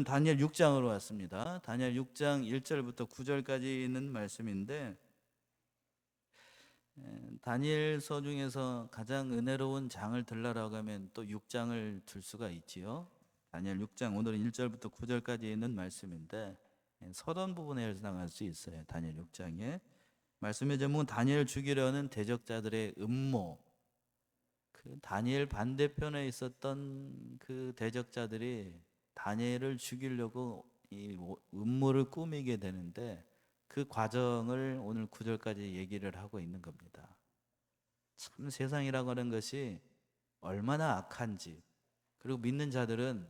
다니엘 6장으로 왔습니다. 다니엘 6장 1절부터 9절까지 있는 말씀인데, 다니엘서 중에서 가장 은혜로운 장을 들라라고 하면 또 6장을 들 수가 있지요. 다니엘 6장 오늘은 1절부터 9절까지 있는 말씀인데, 서론 부분에 해당할 수 있어요. 다니엘 6장에 말씀의 제목은 다니엘을 죽이려는 대적자들의 음모. 그 다니엘 반대편에 있었던 그 대적자들이 다니엘을 죽이려고 이 음모를 꾸미게 되는데, 그 과정을 오늘 9절까지 얘기를 하고 있는 겁니다. 참 세상이라고 하는 것이 얼마나 악한지, 그리고 믿는 자들은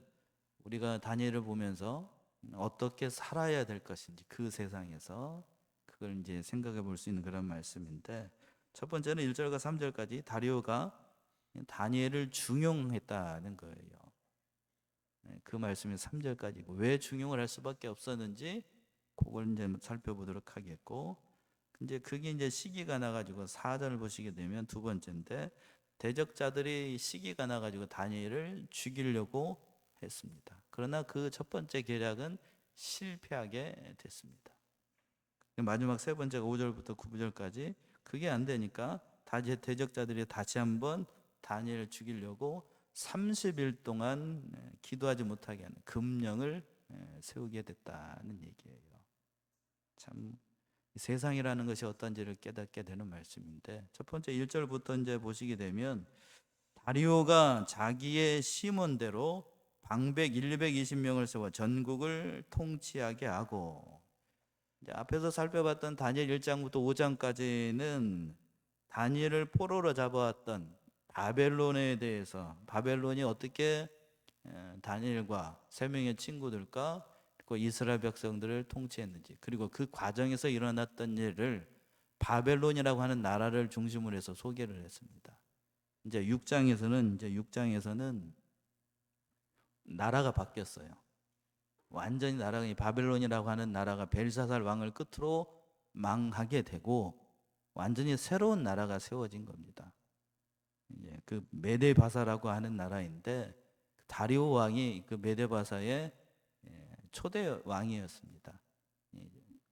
우리가 다니엘을 보면서 어떻게 살아야 될 것인지, 그 세상에서 그걸 이제 생각해 볼 수 있는 그런 말씀인데, 첫 번째는 1절과 3절까지 다리오가 다니엘을 중용했다는 거예요. 그 말씀이 3절까지고, 왜 중용을 할 수밖에 없었는지 그걸 이제 살펴보도록 하겠고, 이제 그게 이제 시기가 나가지고 4절을 보시게 되면 두 번째인데, 대적자들이 시기가 나가지고 다니엘을 죽이려고 했습니다. 그러나 그 첫 번째 계략은 실패하게 됐습니다. 마지막 세 번째가 5절부터 9절까지, 그게 안 되니까 대적자들이 다시 한번 다니엘을 죽이려고 30일 동안 기도하지 못하게 하는 금령을 세우게 됐다는 얘기예요. 참 세상이라는 것이 어떤지를 깨닫게 되는 말씀인데, 첫 번째 1절부터 이제 보시게 되면, 다리오가 자기의 심원대로 방백 120명을 세워 전국을 통치하게 하고, 이제 앞에서 살펴봤던 다니엘 1장부터 5장까지는 다니엘을 포로로 잡아왔던 바벨론에 대해서, 바벨론이 어떻게 다니엘과 세 명의 친구들과 그 이스라엘 백성들을 통치했는지, 그리고 그 과정에서 일어났던 일을 바벨론이라고 하는 나라를 중심으로 해서 소개를 했습니다. 이제 6장에서는 나라가 바뀌었어요. 완전히 나라가, 바벨론이라고 하는 나라가 벨사살 왕을 끝으로 망하게 되고 완전히 새로운 나라가 세워진 겁니다. 이제 그 메데바사라고 하는 나라인데, 다리오 왕이 그 메데바사의 초대 왕이었습니다.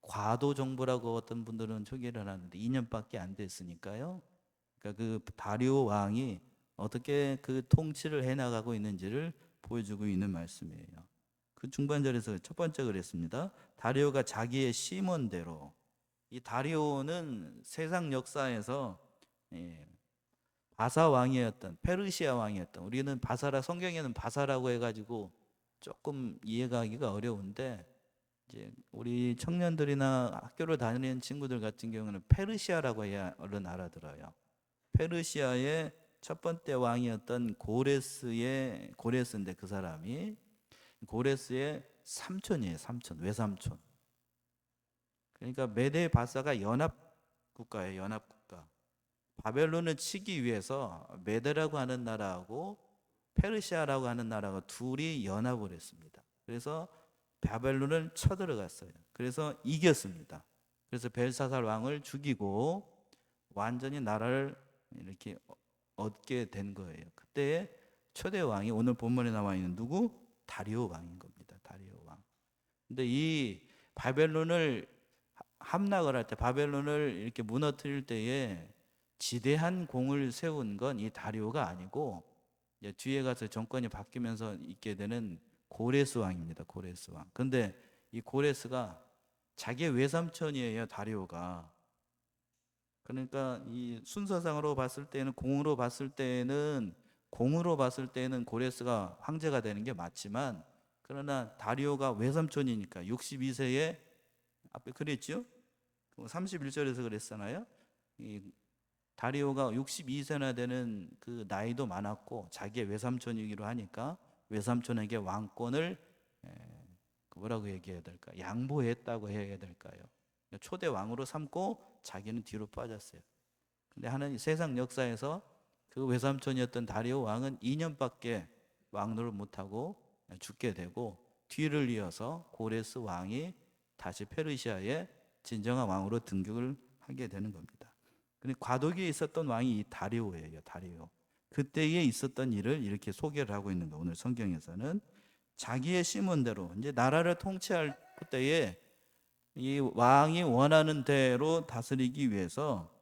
과도 정부라고 어떤 분들은 소개를 하는데 2년밖에 안 됐으니까요. 그러니까 그 다리오 왕이 어떻게 그 통치를 해나가고 있는지를 보여주고 있는 말씀이에요. 그 중반절에서 첫 번째 그랬습니다. 다리오가 자기의 심원대로. 이 다리오는 세상 역사에서 바사 왕이었던, 페르시아 왕이었던, 우리는 바사라, 성경에는 바사라고 해가지고 조금 이해가기가 어려운데, 이제 우리 청년들이나 학교를 다니는 친구들 같은 경우는 페르시아라고 해야 얼른 알아들어요. 페르시아의 첫 번째 왕이었던 고레스인데, 그 사람이 고레스의 삼촌이에요. 삼촌, 외삼촌. 그러니까 메데 바사가 연합 국가예요. 연합 국가. 바벨론을 치기 위해서 메데라고 하는 나라하고 페르시아라고 하는 나라가 둘이 연합을 했습니다. 그래서 바벨론을 쳐들어갔어요. 그래서 이겼습니다. 그래서 벨사살 왕을 죽이고 완전히 나라를 이렇게 얻게 된 거예요. 그때의 초대 왕이 오늘 본문에 나와 있는 누구? 다리오 왕인 겁니다. 다리오 왕. 근데 이 바벨론을 함락을 할 때, 바벨론을 이렇게 무너뜨릴 때에 지대한 공을 세운 건 이 다리오가 아니고, 이제 뒤에 가서 정권이 바뀌면서 있게 되는 고레스 왕입니다. 고레스 왕. 근데 이 고레스가 자기의 외삼촌이에요. 다리오가. 그러니까 이 순서상으로 봤을 때는, 공으로 봤을 때는 고레스가 황제가 되는 게 맞지만, 그러나 다리오가 외삼촌이니까 62세에, 앞에 그랬죠? 31절에서 그랬잖아요. 이 다리오가 62세나 되는 그 나이도 많았고 자기의 외삼촌이기로 하니까 외삼촌에게 왕권을 뭐라고 얘기해야 될까? 양보했다고 해야 될까요? 초대 왕으로 삼고 자기는 뒤로 빠졌어요. 근데 하나님 세상 역사에서 그 외삼촌이었던 다리오 왕은 2년밖에 왕노를 못하고 죽게 되고, 뒤를 이어서 고레스 왕이 다시 페르시아의 진정한 왕으로 등극을 하게 되는 겁니다. 근데 과도기에 있었던 왕이 이 다리오예요. 다리오. 그때에 있었던 일을 이렇게 소개를 하고 있는 거, 오늘 성경에서는. 자기의 심은 대로 이제 나라를 통치할 때에 이 왕이 원하는 대로 다스리기 위해서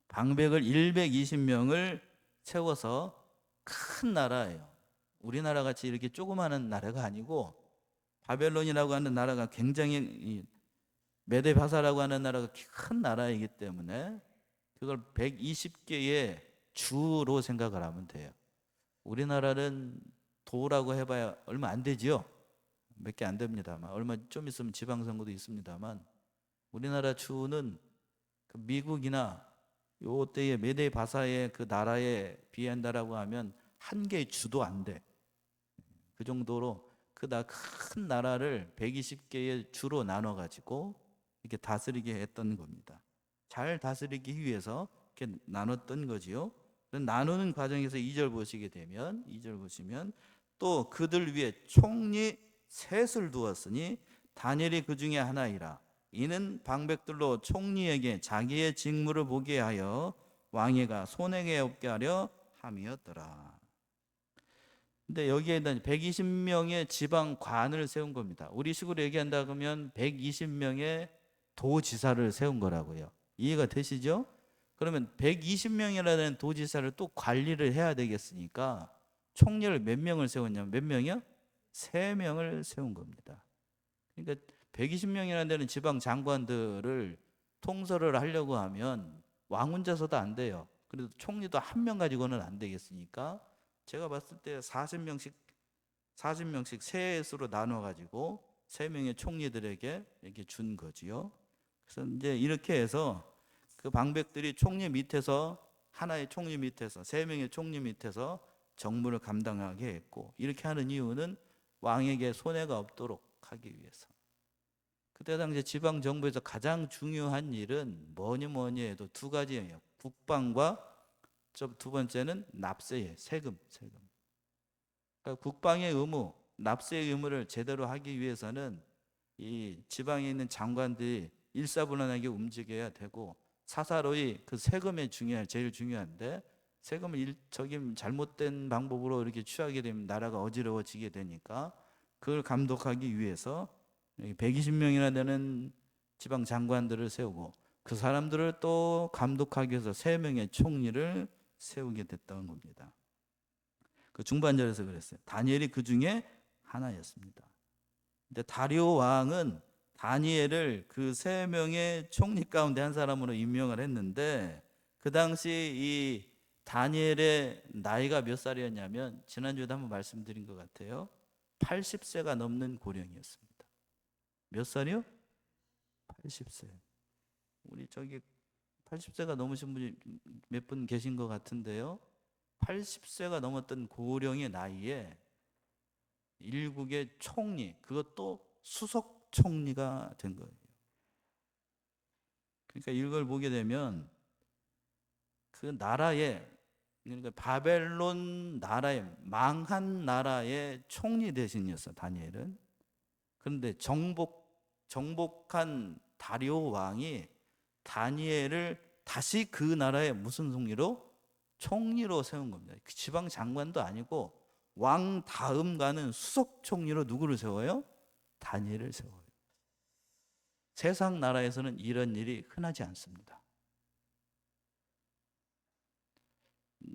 방백을 120명을 세워서 큰 나라예요. 우리나라 같이 이렇게 조그마한 나라가 아니고 바벨론이라고 하는 나라가 굉장히 메데바사라고 하는 나라가 큰 나라이기 때문에 그걸 120개의 주로 생각을 하면 돼요. 우리나라는 도라고 해봐야 얼마 안 되지요. 몇 개 안 됩니다만 얼마 좀 있으면 지방선거도 있습니다만 우리나라 주는 그 미국이나 요 때의 메데바사의 그 나라에 비한다라고 하면 한 개의 주도 안 돼. 그 정도로 그 큰 나라를 120개의 주로 나눠 가지고 이렇게 다스리게 했던 겁니다. 잘 다스리기 위해서 이렇게 나눴던 거지요. 나누는 과정에서 2절 보시게 되면 2절 보시면 또 그들 위에 총리 셋을 두었으니 다니엘이 그 중에 하나이라. 이는 방백들로 총리에게 자기의 직무를 보게 하여 왕위가 손해에 없게 하려 함이었더라. 근데 여기에 120명의 지방관을 세운 겁니다. 우리 식으로 얘기한다 그러면 120명의 도지사를 세운 거라고요. 이해가 되시죠? 그러면 120명이라는 도지사를 또 관리를 해야 되겠으니까 총리를 몇 명을 세웠냐면 몇 명이요? 3명을 세운 겁니다. 그러니까 120명이라는 데는 지방 장관들을 통솔을 하려고 하면 왕 혼자서도 안 돼요. 그래도 총리도 한 명 가지고는 안 되겠으니까 제가 봤을 때 40명씩 셋으로 나눠 가지고 3명의 총리들에게 이렇게 준 거지요. 그래서 이제 이렇게 해서 그 방백들이 총리 밑에서 하나의 총리 밑에서 3명의 총리 밑에서 정무를 감당하게 했고 이렇게 하는 이유는 왕에게 손해가 없도록 하기 위해서. 그때 당시 지방 정부에서 가장 중요한 일은 뭐니 해도 2가지예요. 국방과 두 번째는 납세예요. 세금. 그러니까 국방의 의무, 납세의 의무를 제대로 하기 위해서는 이 지방에 있는 장관들이 일사불란하게 움직여야 되고 사사로이 그 세금이 제일 중요한데 세금을 잘못된 방법으로 이렇게 취하게 되면 나라가 어지러워지게 되니까 그걸 감독하기 위해서 120명이나 되는 지방 장관들을 세우고 그 사람들을 또 감독하기 위해서 3명의 총리를 세우게 됐던 겁니다. 그 중반절에서 그랬어요. 다니엘이 그 중에 하나였습니다. 근데 다리오 왕은 다니엘을 그 3명의 총리 가운데 한 사람으로 임명을 했는데 그 당시 이 다니엘의 나이가 몇 살이었냐면 지난주에도 한번 말씀드린 것 같아요. 80세가 넘는 고령이었습니다. 몇 살이요? 80세. 우리 80세가 넘으신 분이 몇 분 계신 것 같은데요. 80세가 넘었던 고령의 나이에 일국의 총리, 그것도 수석 총리가 된 거예요. 그러니까 이걸 보게 되면 그 나라의, 그러니까 바벨론 나라의 망한 나라의 총리 대신이었어 다니엘은. 그런데 정복한 다리오 왕이 다니엘을 다시 그 나라의 무슨 총리로 세운 겁니다. 그 지방 장관도 아니고 왕 다음 가는 수석 총리로 누구를 세워요? 다니엘을 세워요. 세상 나라에서는 이런 일이 흔하지 않습니다.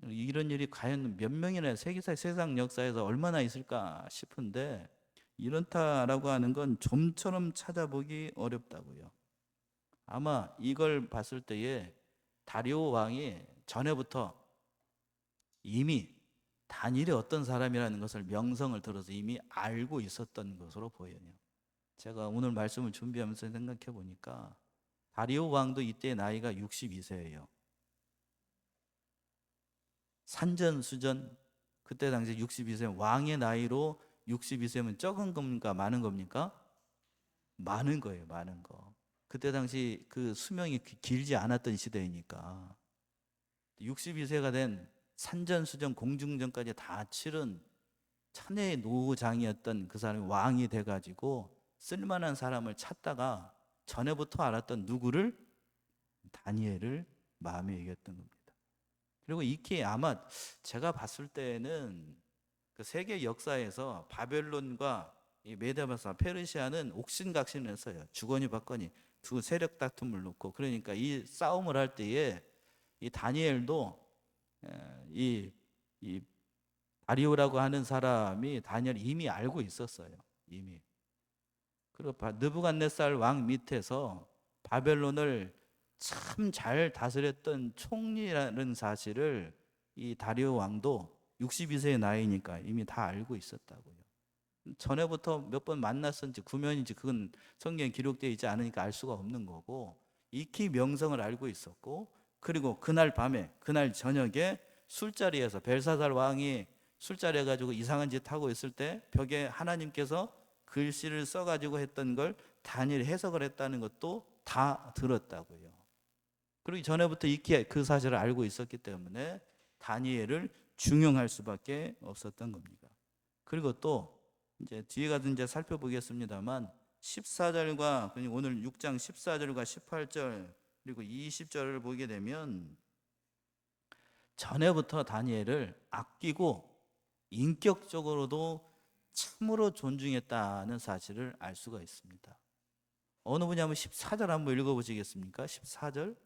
이런 일이 과연 몇 명이나 세상 역사에서 얼마나 있을까 싶은데 이렇다라고 하는 건 좀처럼 찾아보기 어렵다고요. 아마 이걸 봤을 때에 다리오 왕이 전에부터 이미 다니엘이 어떤 사람이라는 것을 명성을 들어서 이미 알고 있었던 것으로 보여요. 제가 오늘 말씀을 준비하면서 생각해 보니까 다리오 왕도 이때 나이가 62세예요. 산전수전 그때 당시 62세 왕의 나이로 62세면 적은 겁니까? 많은 겁니까? 많은 거예요. 많은 거. 그때 당시 그 수명이 길지 않았던 시대이니까 62세가 된 산전수전 공중전까지 다 치른 천혜의 노장이었던 그 사람이 왕이 돼가지고 쓸만한 사람을 찾다가 전에부터 알았던 누구를? 다니엘을 마음에 이겼던 겁니다. 그리고 이게 아마 제가 봤을 때는 그 세계 역사에서 바벨론과 이 메데바사 페르시아는 옥신각신을 했어요. 주거니 받거니 두 세력 다툼을 놓고. 그러니까 이 싸움을 할 때에 이 다니엘도 이, 이 다리오라고 하는 사람이 다니엘 이미 알고 있었어요. 이미. 그리고 느부갓네살 왕 밑에서 바벨론을 참 잘 다스렸던 총리라는 사실을 이 다리오 왕도 62세의 나이니까 이미 다 알고 있었다고요. 전에부터 몇 번 만났었는지 구면인지 그건 성경에 기록되어 있지 않으니까 알 수가 없는 거고, 익히 명성을 알고 있었고, 그리고 그날 밤에 그날 저녁에 술자리에서 벨사살 왕이 술자리에 가지고 이상한 짓 하고 있을 때 벽에 하나님께서 글씨를 써가지고 했던 걸 다니엘이 해석을 했다는 것도 다 들었다고요. 그리고 전에부터 익히 그 사실을 알고 있었기 때문에 다니엘을 중용할 수밖에 없었던 겁니다. 그리고 또 이제 뒤에 가서 이제 살펴보겠습니다만 14절과 오늘 6장 14절과 18절 그리고 20절을 보게 되면 전에부터 다니엘을 아끼고 인격적으로도 참으로 존중했다는 사실을 알 수가 있습니다. 어느 분이 한번 14절 한번 읽어보시겠습니까? 14절.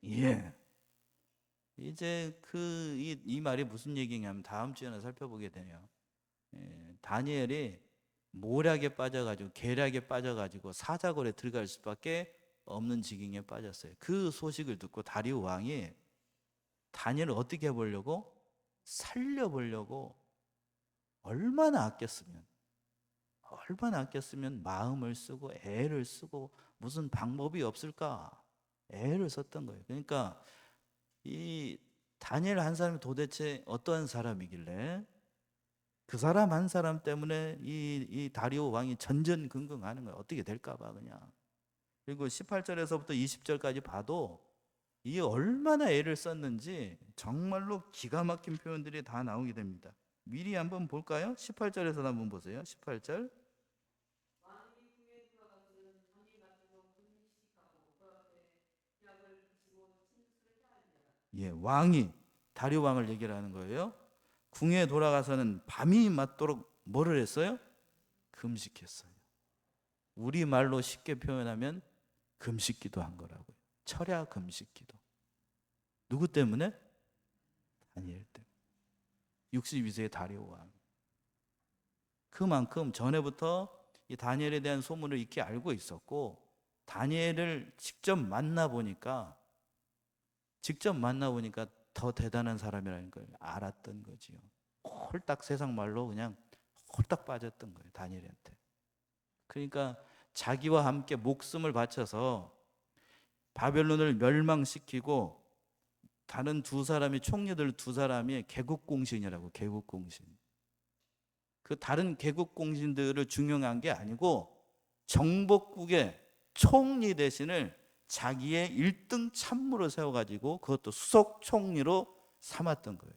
예. 이제 이 말이 무슨 얘기냐면 다음 주에는 살펴보게 돼요. 다니엘이 모략에 빠져가지고 계략에 빠져가지고 사자골에 들어갈 수밖에 없는 지경에 빠졌어요. 그 소식을 듣고 다리오 왕이 다니엘을 어떻게 해보려고? 살려보려고 얼마나 아꼈으면 마음을 쓰고 애를 쓰고 무슨 방법이 없을까? 애를 썼던 거예요. 그러니까 이 다니엘 한 사람이 도대체 어떠한 사람이길래 그 사람 한 사람 때문에 이 다리오 왕이 전전긍긍하는 거예요. 어떻게 될까 봐 그냥. 그리고 18절에서부터 20절까지 봐도 이 얼마나 애를 썼는지 정말로 기가 막힌 표현들이 다 나오게 됩니다. 미리 한번 볼까요? 18절에서 한번 보세요. 18절. 예, 왕이 다리오 왕을 얘기를 하는 거예요. 궁에 돌아가서는 밤이 맞도록 뭐를 했어요? 금식했어요. 우리 말로 쉽게 표현하면 금식기도 한 거라고요. 철야 금식기도. 누구 때문에? 다니엘 때문에. 62세의 다리오 왕. 그만큼 전에부터 이 다니엘에 대한 소문을 익히 알고 있었고, 다니엘을 직접 만나보니까 더 대단한 사람이라는 걸 알았던 거지요. 홀딱 세상 말로 그냥 홀딱 빠졌던 거예요, 다니엘한테. 그러니까 자기와 함께 목숨을 바쳐서 바벨론을 멸망시키고 다른 총리들 두 사람이 개국공신이라고, 개국공신. 그 다른 개국공신들을 중용한 게 아니고 정복국의 총리 대신을 자기의 1등 참모로 세워가지고 그것도 수석 총리로 삼았던 거예요.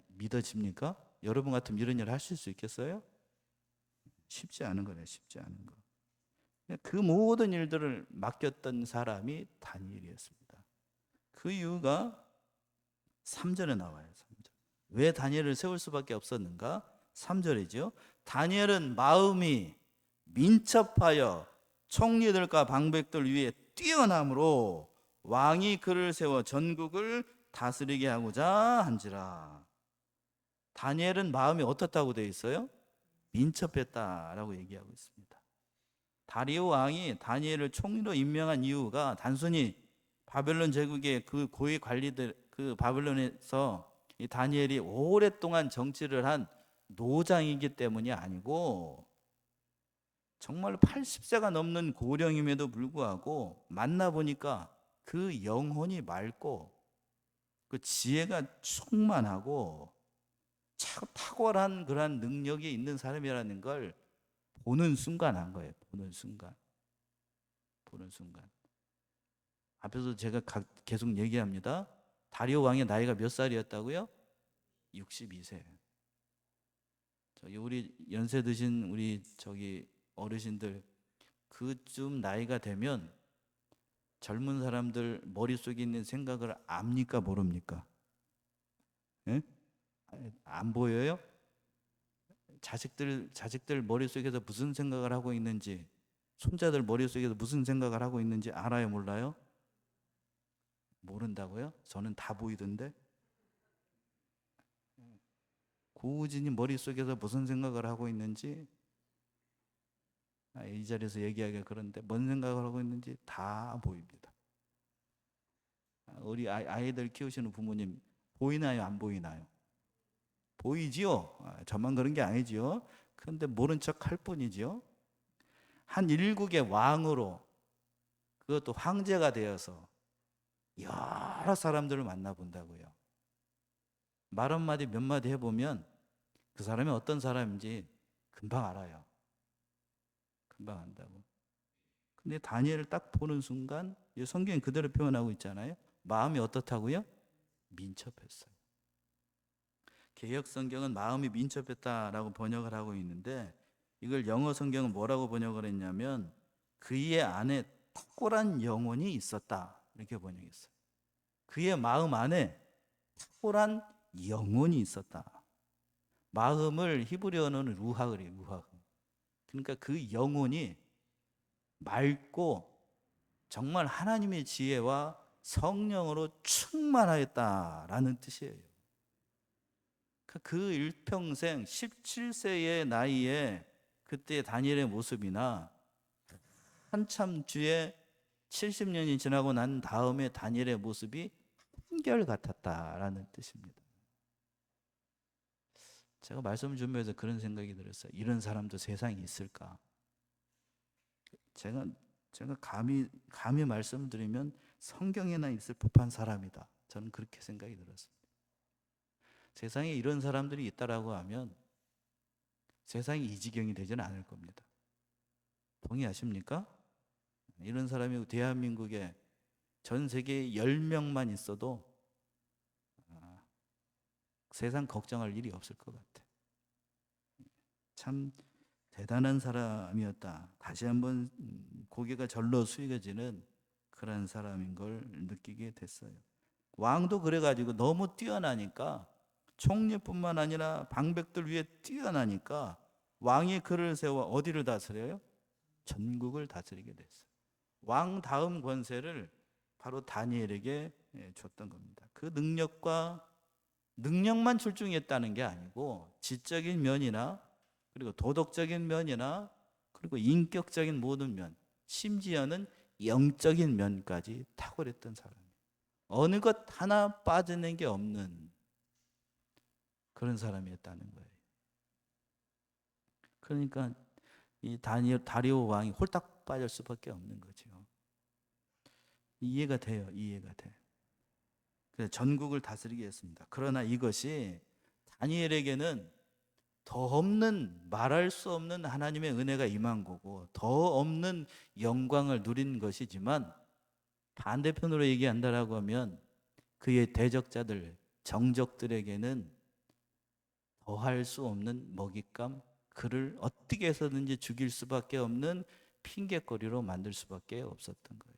믿어집니까? 여러분 같으면 이런 일을 하실 수 있겠어요? 쉽지 않은 거네, 쉽지 않은 거. 그 모든 일들을 맡겼던 사람이 다니엘이었습니다. 그 이유가 3절에 나와요. 3절. 왜 다니엘을 세울 수밖에 없었는가? 3절이죠. 다니엘은 마음이 민첩하여 총리들과 방백들 위에 뛰어남으로 왕이 그를 세워 전국을 다스리게 하고자 한지라. 다니엘은 마음이 어떻다고 되어 있어요? 민첩했다라고 얘기하고 있습니다. 다리오 왕이 다니엘을 총리로 임명한 이유가 단순히 바벨론 제국의 그 고위 관리들, 그 바벨론에서 이 다니엘이 오랫동안 정치를 한 노장이기 때문이 아니고, 정말 80세가 넘는 고령임에도 불구하고 만나보니까 그 영혼이 맑고 그 지혜가 충만하고 탁월한 그러한 능력이 있는 사람이라는 걸 보는 순간 한 거예요. 보는 순간. 앞에서 제가 계속 얘기합니다. 다리오 왕의 나이가 몇 살이었다고요? 62세. 저기 우리 연세 드신 우리 저기 어르신들 그쯤 나이가 되면 젊은 사람들 머릿속에 있는 생각을 압니까 모릅니까? 예? 안 보여요? 자식들 머릿속에서 무슨 생각을 하고 있는지, 손자들 머릿속에서 무슨 생각을 하고 있는지 알아요, 몰라요? 모른다고요? 저는 다 보이던데. 고우진이 머릿속에서 무슨 생각을 하고 있는지, 이 자리에서 얘기하기가 그런데 뭔 생각을 하고 있는지 다 보입니다. 우리 아이들 키우시는 부모님 보이나요, 안 보이나요? 보이지요? 저만 그런 게 아니지요. 그런데 모른 척 할 뿐이지요. 한 일국의 왕으로, 그것도 황제가 되어서 여러 사람들을 만나본다고요. 말 한마디 몇 마디 해보면 그 사람이 어떤 사람인지 금방 알아요. 금방 안다고. 근데 다니엘을 딱 보는 순간 성경이 그대로 표현하고 있잖아요. 마음이 어떻다고요? 민첩했어요. 개역 성경은 마음이 민첩했다라고 번역을 하고 있는데, 이걸 영어 성경은 뭐라고 번역을 했냐면 그의 안에 탁월한 영혼이 있었다, 이렇게 번역했어요. 그의 마음 안에 탁월한 영혼이 있었다. 마음을 히브리어는 루하를 해요. 루하. 그러니까 그 영혼이 맑고 정말 하나님의 지혜와 성령으로 충만하였다라는 뜻이에요. 그 일평생 17세의 나이에 그때 다니엘의 모습이나 한참 뒤에 70년이 지나고 난 다음에 다니엘의 모습이 한결같았다라는 뜻입니다. 제가 말씀을 준비해서 그런 생각이 들었어요. 이런 사람도 세상에 있을까? 제가 감히 말씀드리면 성경에나 있을 법한 사람이다. 저는 그렇게 생각이 들었습니다. 세상에 이런 사람들이 있다라고 하면 세상이 이 지경이 되지는 않을 겁니다. 동의하십니까? 이런 사람이 대한민국에 전 세계에 10명만 있어도 세상 걱정할 일이 없을 것 같아. 참 대단한 사람이었다. 다시 한번 고개가 절로 숙여지는 그런 사람인 걸 느끼게 됐어요. 왕도 그래가지고 너무 뛰어나니까, 총리뿐만 아니라 방백들 위에 뛰어나니까 왕이 그를 세워 어디를 다스려요? 전국을 다스리게 됐어요. 왕 다음 권세를 바로 다니엘에게 줬던 겁니다. 그 능력만 출중했다는 게 아니고 지적인 면이나 그리고 도덕적인 면이나 그리고 인격적인 모든 면, 심지어는 영적인 면까지 탁월했던 사람이에요. 어느 것 하나 빠지는 게 없는 그런 사람이었다는 거예요. 그러니까 이 다리오 왕이 홀딱 빠질 수밖에 없는 거죠. 이해가 돼요. 이해가 돼. 그래서 전국을 다스리게 했습니다. 그러나 이것이 다니엘에게는 더 없는, 말할 수 없는 하나님의 은혜가 임한 거고 더 없는 영광을 누린 것이지만, 반대편으로 얘기한다라고 하면 그의 대적자들, 정적들에게는 더할 수 없는 먹잇감, 그를 어떻게 해서든지 죽일 수밖에 없는 핑계거리로 만들 수밖에 없었던 거예요.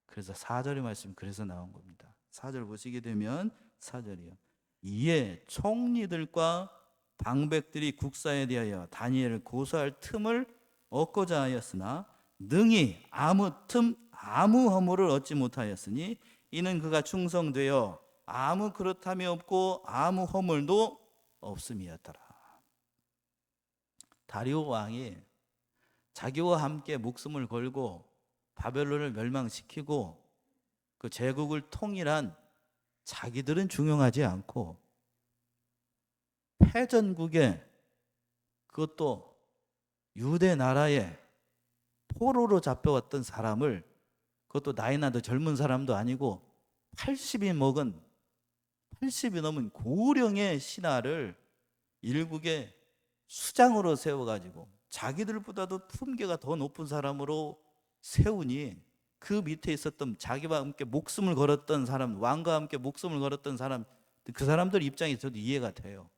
그래서 4절의 말씀이 그래서 나온 겁니다. 4절 보시게 되면 4절이요. 이에 총리들과 방백들이 국사에 대하여 다니엘을 고소할 틈을 얻고자 하였으나 능히 아무 틈 아무 허물을 얻지 못하였으니 이는 그가 충성되어 아무 그렇함이 없고 아무 허물도 없음이었더라. 다리오 왕이 자기와 함께 목숨을 걸고 바벨론을 멸망시키고 그 제국을 통일한 자기들은 중용하지 않고 패전국에, 그것도 유대 나라에 포로로 잡혀왔던 사람을, 그것도 나이 나도 젊은 사람도 아니고 80이 넘은 고령의 신하를 일국의 수장으로 세워가지고 자기들보다도 품계가 더 높은 사람으로 세우니, 그 밑에 있었던 자기와 함께 목숨을 걸었던 사람, 왕과 함께 목숨을 걸었던 사람, 그 사람들 입장에서 저도 이해가 돼요.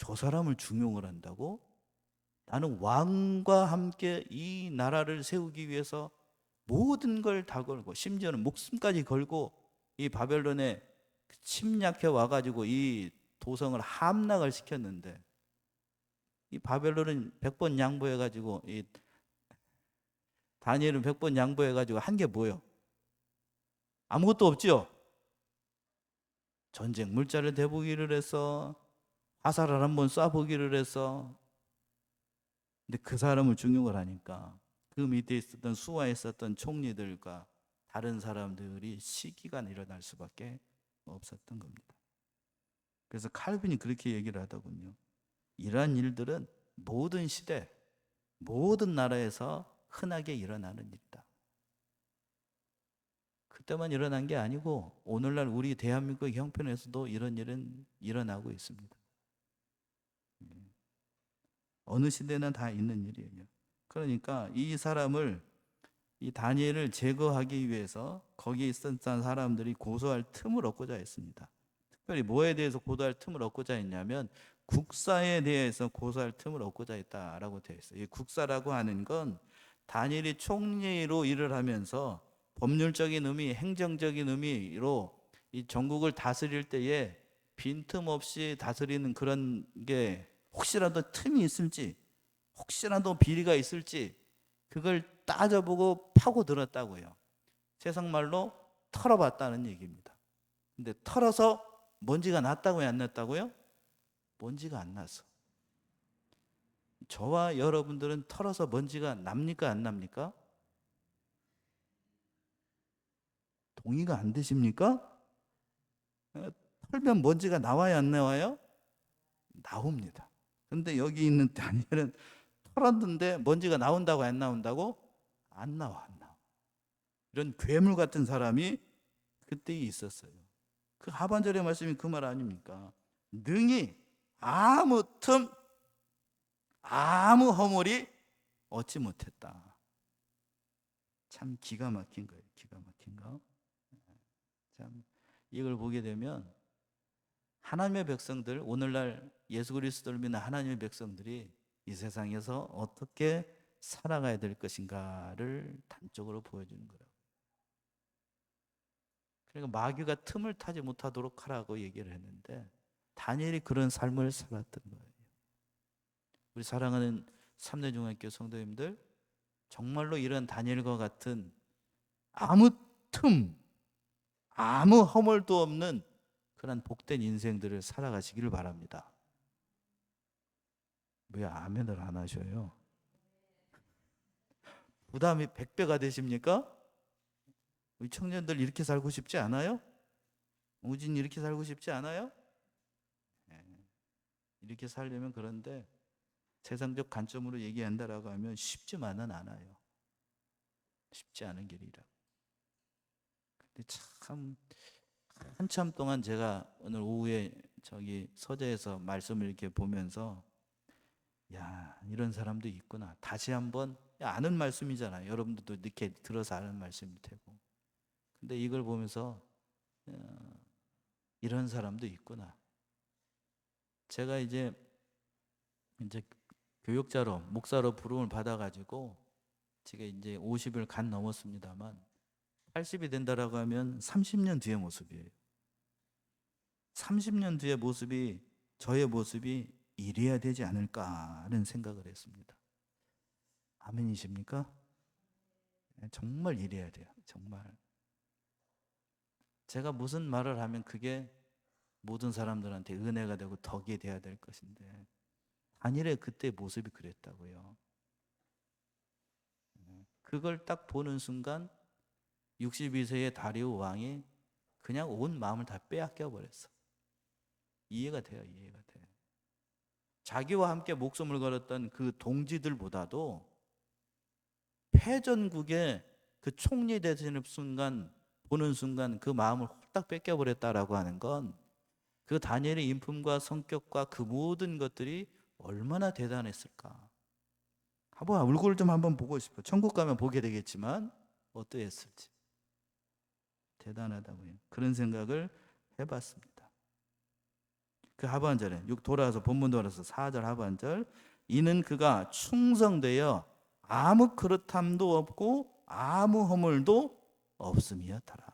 저 사람을 중용을 한다고? 나는 왕과 함께 이 나라를 세우기 위해서 모든 걸 다 걸고 심지어는 목숨까지 걸고 이 바벨론에 침략해 와가지고 이 도성을 함락을 시켰는데, 이 바벨론은 100번 양보해가지고 이 다니엘은 100번 양보해가지고 한 게 뭐예요? 아무것도 없죠. 전쟁 물자를 대보기를 해서 화살을 한번 쏴보기를 해서. 근데 그 사람을 중용을 하니까 그 밑에 있었던 수하에 있었던 총리들과 다른 사람들이 시기가 일어날 수밖에 없었던 겁니다. 그래서 칼빈이 그렇게 얘기를 하더군요. 이러한 일들은 모든 시대, 모든 나라에서 흔하게 일어나는 일이다. 그때만 일어난 게 아니고 오늘날 우리 대한민국 형편에서도 이런 일은 일어나고 있습니다. 어느 시대나 다 있는 일이에요. 그러니까 이 사람을, 이 다니엘을 제거하기 위해서 거기에 있었던 사람들이 고소할 틈을 얻고자 했습니다. 특별히 뭐에 대해서 고소할 틈을 얻고자 했냐면 국사에 대해서 고소할 틈을 얻고자 했다라고 되어 있어요. 이 국사라고 하는 건 다니엘이 총리로 일을 하면서 법률적인 의미, 행정적인 의미로 이 전국을 다스릴 때에 빈틈없이 다스리는 그런 게 혹시라도 틈이 있을지, 혹시라도 비리가 있을지 그걸 따져보고 파고들었다고요. 세상 말로 털어봤다는 얘기입니다. 근데 털어서 먼지가 났다고요, 안 났다고요? 먼지가 안 났어. 저와 여러분들은 털어서 먼지가 납니까, 안 납니까? 동의가 안 되십니까? 털면 먼지가 나와요, 안 나와요? 나옵니다. 근데 여기 있는 다니엘은 털었는데 먼지가 나온다고 안 나온다고? 안 나와, 안 나와. 이런 괴물 같은 사람이 그때 있었어요. 그 하반절의 말씀이 그 말 아닙니까? 능히 아무 틈, 아무 허물이 얻지 못했다. 참 기가 막힌 거예요. 기가 막힌 거. 참 이걸 보게 되면 하나님의 백성들, 오늘날 예수 그리스도를 믿는 하나님의 백성들이 이 세상에서 어떻게 살아가야 될 것인가를 단적으로 보여주는 거예요. 그러니까 마귀가 틈을 타지 못하도록 하라고 얘기를 했는데 다니엘이 그런 삶을 살았던 거예요. 우리 사랑하는 삼대중학교 성도님들, 정말로 이런 다니엘과 같은 아무 틈, 아무 허물도 없는 그런 복된 인생들을 살아가시기를 바랍니다. 왜 아멘을 안 하셔요? 부담이 100배가 되십니까? 우리 청년들 이렇게 살고 싶지 않아요? 우진 이렇게 살고 싶지 않아요? 네. 이렇게 살려면, 그런데 세상적 관점으로 얘기한다라고 하면 쉽지만은 않아요. 쉽지 않은 길이라. 근데 참 한참 동안 제가 오늘 오후에 저기 서재에서 말씀을 이렇게 보면서, 야, 이런 사람도 있구나. 다시 한번, 아는 말씀이잖아요. 여러분들도 이렇게 들어서 아는 말씀일 테고. 근데 이걸 보면서 이런 사람도 있구나. 제가 이제 교육자로, 목사로 부름을 받아가지고 제가 이제 50을 간 넘었습니다만 80이 된다라고 하면 30년 뒤의 모습이에요. 30년 뒤의 모습이, 저의 모습이 이래야 되지 않을까 하는 생각을 했습니다. 아멘이십니까? 정말 이래야 돼요. 정말. 제가 무슨 말을 하면 그게 모든 사람들한테 은혜가 되고 덕이 돼야 될 것인데 다니엘의 그때 모습이 그랬다고요. 그걸 딱 보는 순간 62세의 다리오 왕이 그냥 온 마음을 다 빼앗겨 버렸어. 이해가 돼요. 이해가 돼요. 자기와 함께 목숨을 걸었던 그 동지들보다도 패전국의 그 총리 되시는 순간, 보는 순간 그 마음을 홀딱 뺏겨 버렸다라고 하는 건 그 다니엘의 인품과 성격과 그 모든 것들이 얼마나 대단했을까. 한번 얼굴 좀 한번 보고 싶어. 천국 가면 보게 되겠지만 어떠했을지. 대단하다고요. 그런 생각을 해봤습니다. 그 하반절에 돌아와서 본문 돌아서 4절 하반절, 이는 그가 충성되어 아무 그릇함도 없고 아무 허물도 없음이었더라.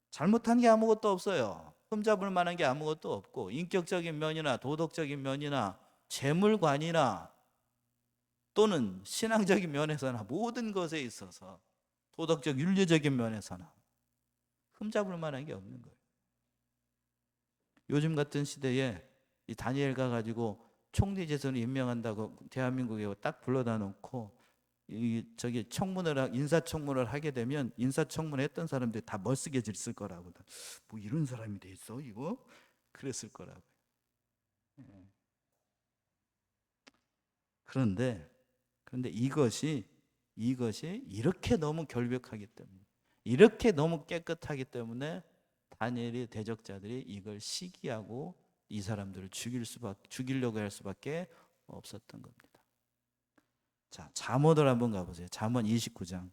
잘못한 게 아무것도 없어요. 흠잡을 만한 게 아무것도 없고, 인격적인 면이나 도덕적인 면이나 재물관이나 또는 신앙적인 면에서나 모든 것에 있어서, 도덕적 윤리적인 면에서나 흠잡을 만한 게 없는 거예요. 요즘 같은 시대에 이 다니엘 가가지고 총리 재선을 임명한다고 대한민국에 딱 불러다 놓고 저기 인사청문을 하게 되면, 인사청문회 했던 사람들이 다 멋쓰게질 거라고. 뭐 이런 사람이 돼 있어 이거? 그랬을 거라고. 그런데 이것이 이렇게 너무 결벽하기 때문에, 이렇게 너무 깨끗하기 때문에 다니엘의 대적자들이 이걸 시기하고 이 사람들을 죽이려고 할 수밖에 없었던 겁니다. 자, 잠언을 한번 가보세요. 잠언 29장.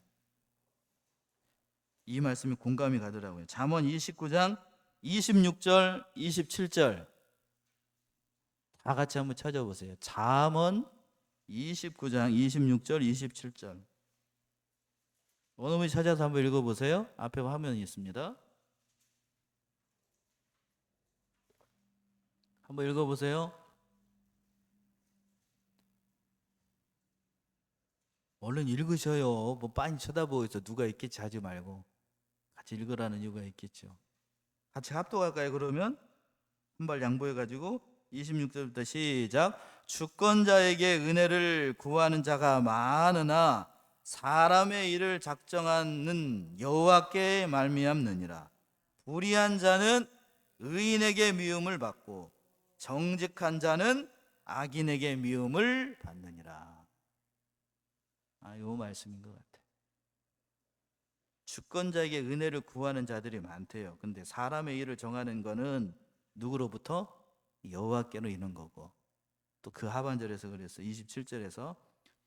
이 말씀이 공감이 가더라고요. 잠언 29장 26절 27절 다 같이 한번 찾아보세요. 잠언 29장 26절 27절. 어느 분이 찾아서 한번 읽어보세요. 앞에 화면이 있습니다. 한번 읽어보세요. 얼른 읽으셔요. 뭐 빤히 쳐다보고 있어. 누가 있겠지 하지 말고 같이 읽으라는 이유가 있겠죠. 같이 합독할까요? 그러면 한 발 양보해가지고 26절부터 시작. 주권자에게 은혜를 구하는 자가 많으나 사람의 일을 작정하는 여호와께 말미암느니라. 불의한 자는 의인에게 미움을 받고 정직한 자는 악인에게 미움을 받느니라. 요 말씀인 것 같아요. 주권자에게 은혜를 구하는 자들이 많대요. 근데 사람의 일을 정하는 거는 누구로부터? 여호와께로 있는 거고, 또 그 하반절에서 그랬어요. 27절에서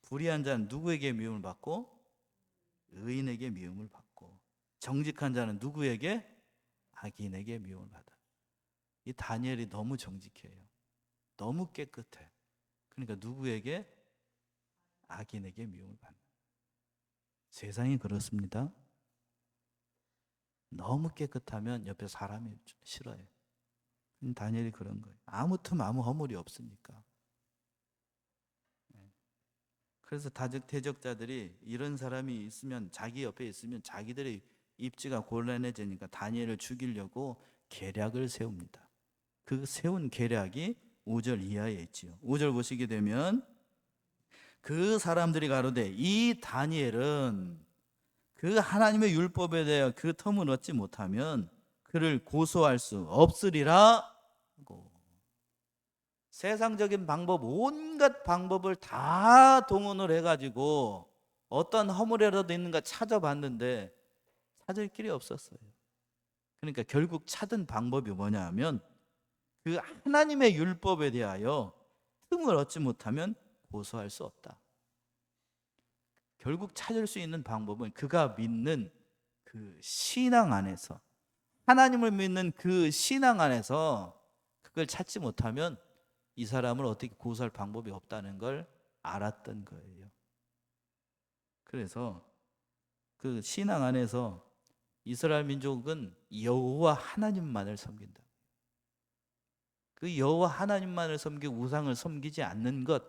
불의한 자는 누구에게 미움을 받고? 의인에게 미움을 받고, 정직한 자는 누구에게? 악인에게 미움을 받아. 이 다니엘이 너무 정직해요. 너무 깨끗해. 그러니까 누구에게? 악인에게 미움을 받는. 세상이 그렇습니다. 너무 깨끗하면 옆에 사람이 싫어요. 다니엘이 그런 거예요. 아무 허물이 없으니까. 그래서 대적자들이 이런 사람이 있으면, 자기 옆에 있으면 자기들의 입지가 곤란해지니까 다니엘을 죽이려고 계략을 세웁니다. 그 세운 계략이 5절 이하에 있지요. 5절 보시게 되면, 그 사람들이 가로되 이 다니엘은 그 하나님의 율법에 대하여 그 텀을 얻지 못하면 그를 고소할 수 없으리라 하고, 세상적인 방법, 온갖 방법을 다 동원을 해가지고 어떤 허물이라도 있는가 찾아봤는데 찾을 길이 없었어요. 그러니까 결국 찾은 방법이 뭐냐 하면, 그 하나님의 율법에 대하여 틈을 얻지 못하면 고소할 수 없다. 결국 찾을 수 있는 방법은 그가 믿는 그 신앙 안에서, 하나님을 믿는 그 신앙 안에서 그걸 찾지 못하면 이 사람을 어떻게 고소할 방법이 없다는 걸 알았던 거예요. 그래서 그 신앙 안에서 이스라엘 민족은 여호와 하나님만을 섬긴다. 그 여호와 하나님만을 섬기고 우상을 섬기지 않는 것,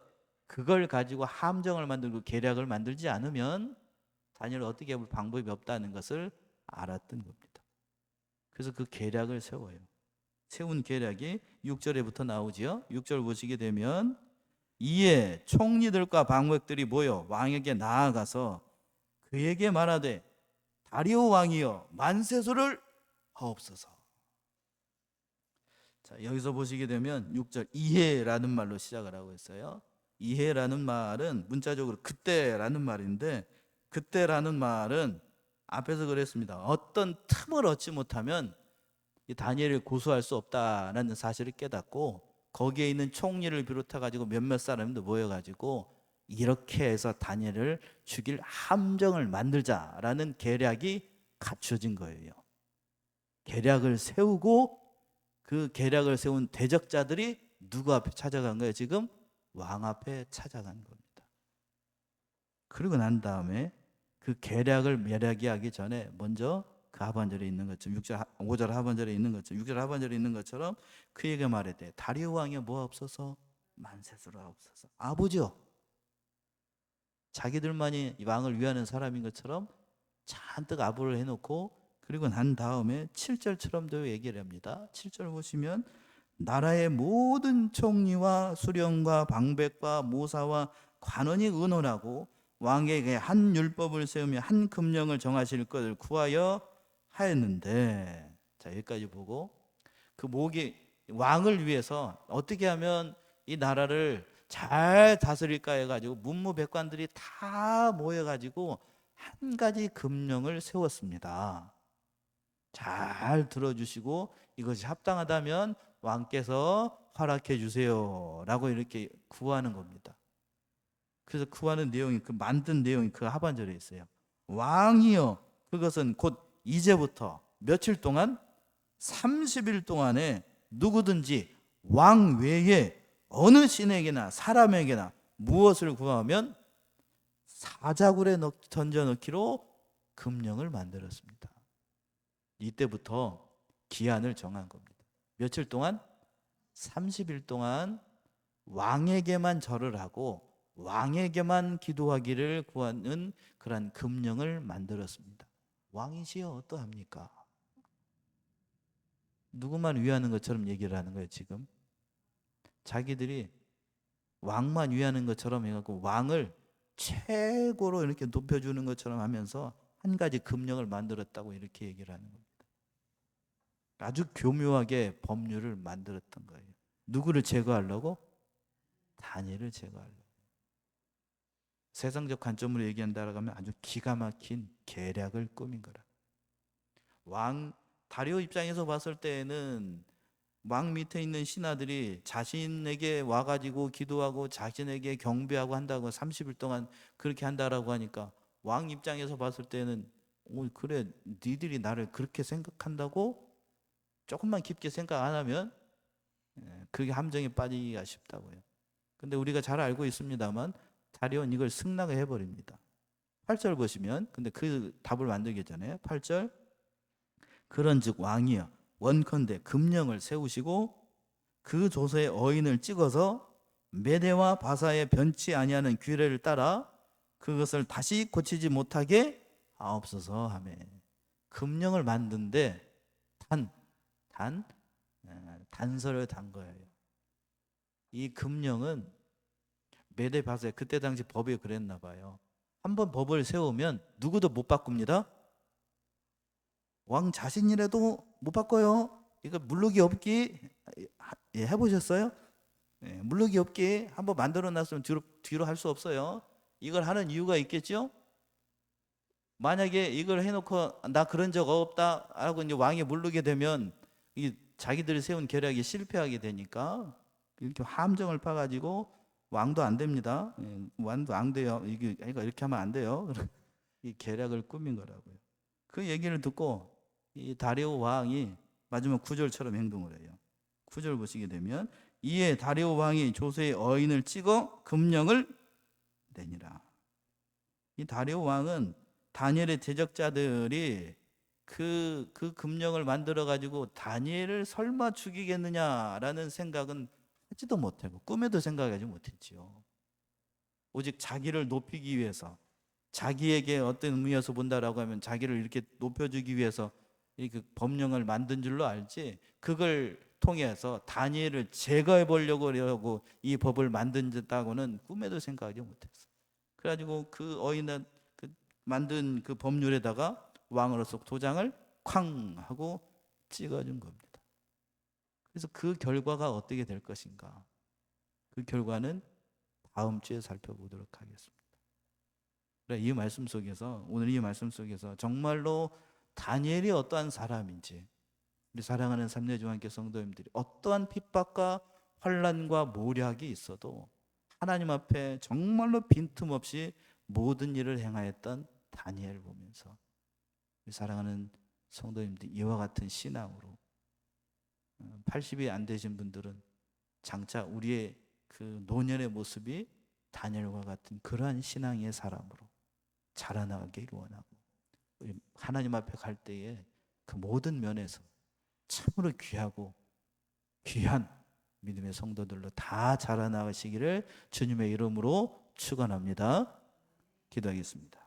그걸 가지고 함정을 만들고 계략을 만들지 않으면 다니엘은 어떻게 해볼 방법이 없다는 것을 알았던 겁니다. 그래서 그 계략을 세워요. 세운 계략이 6절에부터 나오지요. 6절 보시게 되면, 이에 총리들과 방백들이 모여 왕에게 나아가서 그에게 말하되 다리오 왕이여 만세소를 하옵소서. 자, 여기서 보시게 되면 6절 이해라는 말로 시작을 하고 있어요. 이해라는 말은 문자적으로 그때라는 말인데, 그때라는 말은 앞에서 그랬습니다. 어떤 틈을 얻지 못하면 이 다니엘을 고소할 수 없다는 사실을 깨닫고, 거기에 있는 총리를 비롯해 가지고 몇몇 사람들 모여 가지고 이렇게 해서 다니엘을 죽일 함정을 만들자라는 계략이 갖춰진 거예요. 계략을 세우고 그 계략을 세운 대적자들이 누구 앞에 찾아간 거예요? 지금 왕 앞에 찾아간 겁니다. 그리고 난 다음에 그 계략을 매략이 전에 먼저 그 하반절에 있는 것처럼 5절 하반절에 있는 것처럼 6절 하반절에 있는 것처럼 그에게 말했대. 다리오 왕이 뭐옵소서? 만세스라 없어서. 아버지요. 자기들만이 왕을 위하는 사람인 것처럼 잔뜩 아부를 해놓고, 그리고 난 다음에 7절처럼도 얘기를 합니다. 7절 보시면 나라의 모든 총리와 수령과 방백과 모사와 관원이 의논하고 왕에게 한 율법을 세우며 한 금령을 정하실 것을 구하여 하였는데, 자 여기까지 보고 그 목이 왕을 위해서 어떻게 하면 이 나라를 잘 다스릴까 해가지고 문무백관들이 다 모여가지고 한 가지 금령을 세웠습니다. 잘 들어주시고 이것이 합당하다면 왕께서 허락해 주세요 라고 이렇게 구하는 겁니다. 그래서 구하는 내용이, 그 만든 내용이 그 하반절에 있어요. 왕이여, 그것은 곧 이제부터 며칠 동안 30일 동안에 누구든지 왕 외에 어느 신에게나 사람에게나 무엇을 구하면 사자굴에 던져 넣기로 금령을 만들었습니다. 이때부터 기한을 정한 겁니다. 며칠 동안? 30일 동안 왕에게만 절을 하고 왕에게만 기도하기를 구하는 그런 금령을 만들었습니다. 왕이시여 어떠합니까? 누구만 위하는 것처럼 얘기를 하는 거예요. 지금 자기들이 왕만 위하는 것처럼 해갖고 왕을 최고로 이렇게 높여주는 것처럼 하면서 한 가지 금령을 만들었다고 이렇게 얘기를 하는 겁니다. 아주 교묘하게 법률을 만들었던 거예요. 누구를 제거하려고? 다니엘을 제거하려고. 세상적 관점으로 얘기한다고 하면 아주 기가 막힌 계략을 꾸민 거라. 왕 다리오 입장에서 봤을 때에는 왕 밑에 있는 신하들이 자신에게 와가지고 기도하고 자신에게 경배하고 한다고 30일 동안 그렇게 한다라고 하니까 왕 입장에서 봤을 때는 그래 니들이 나를 그렇게 생각한다고? 조금만 깊게 생각 안 하면 그게 함정에 빠지기가 쉽다고요. 근데 우리가 잘 알고 있습니다만 다리오는 이걸 승낙을 해버립니다. 8절 보시면, 근데 그 답을 만들기 전에 8절 그런즉 왕이여 원컨대 금령을 세우시고 그 조서의 어인을 찍어서 메대와 바사에 변치 아니하는 규례를 따라 그것을 다시 고치지 못하게 하옵소서 하매. 금령을 만든데 단서를 단 거예요. 이 금령은 메대 바사에, 그때 당시 법이 그랬나 봐요. 한번 법을 세우면 누구도 못 바꿉니다. 왕 자신이라도 못 바꿔요. 이거 물르기 없기 해보셨어요? 물르기 없기 한번 만들어 놨으면 뒤로 할 수 없어요. 이걸 하는 이유가 있겠죠? 만약에 이걸 해놓고 나 그런 적 없다 하고 이제 왕이 물르게 되면 이 자기들이 세운 계략이 실패하게 되니까 이렇게 함정을 파가지고 왕도 안 됩니다. 왕도 안 돼요. 이게 이렇게 하면 안 돼요. 이 계략을 꾸민 거라고요. 그 얘기를 듣고 이 다리오 왕이 마지막 9절처럼 행동을 해요. 9절 보시게 되면 이에 다리오 왕이 조서의 어인을 찍어 금령을 내니라. 이 다리오 왕은 다니엘의 대적자들이 그 금령을 만들어 가지고 다니엘을 설마 죽이겠느냐라는 생각은 하지도 못하고 꿈에도 생각하지 못했지요. 오직 자기를 높이기 위해서, 자기에게 어떤 의미에서 본다라고 하면 자기를 이렇게 높여주기 위해서 이 법령을 만든 줄로 알지, 그걸 통해서 다니엘을 제거해 보려고 이 법을 만든다고는 꿈에도 생각하지 못했어. 그래가지고 그 어인은 만든 그 법률에다가 왕으로서 도장을 쾅 하고 찍어준 겁니다. 그래서 그 결과가 어떻게 될 것인가, 그 결과는 다음 주에 살펴보도록 하겠습니다. 이 말씀 속에서, 오늘 이 말씀 속에서 정말로 다니엘이 어떠한 사람인지, 우리 사랑하는 삼례주한교 성도님들이 어떠한 핍박과 환난과 모략이 있어도 하나님 앞에 정말로 빈틈없이 모든 일을 행하였던 다니엘을 보면서 우리 사랑하는 성도님들이 이와 같은 신앙으로 80이 안 되신 분들은 장차 우리의 그 노년의 모습이 다니엘과 같은 그러한 신앙의 사람으로 자라나가길 원하고, 우리 하나님 앞에 갈 때에 그 모든 면에서 참으로 귀하고 귀한 믿음의 성도들로 다 자라나가시기를 주님의 이름으로 축원합니다. 기도하겠습니다.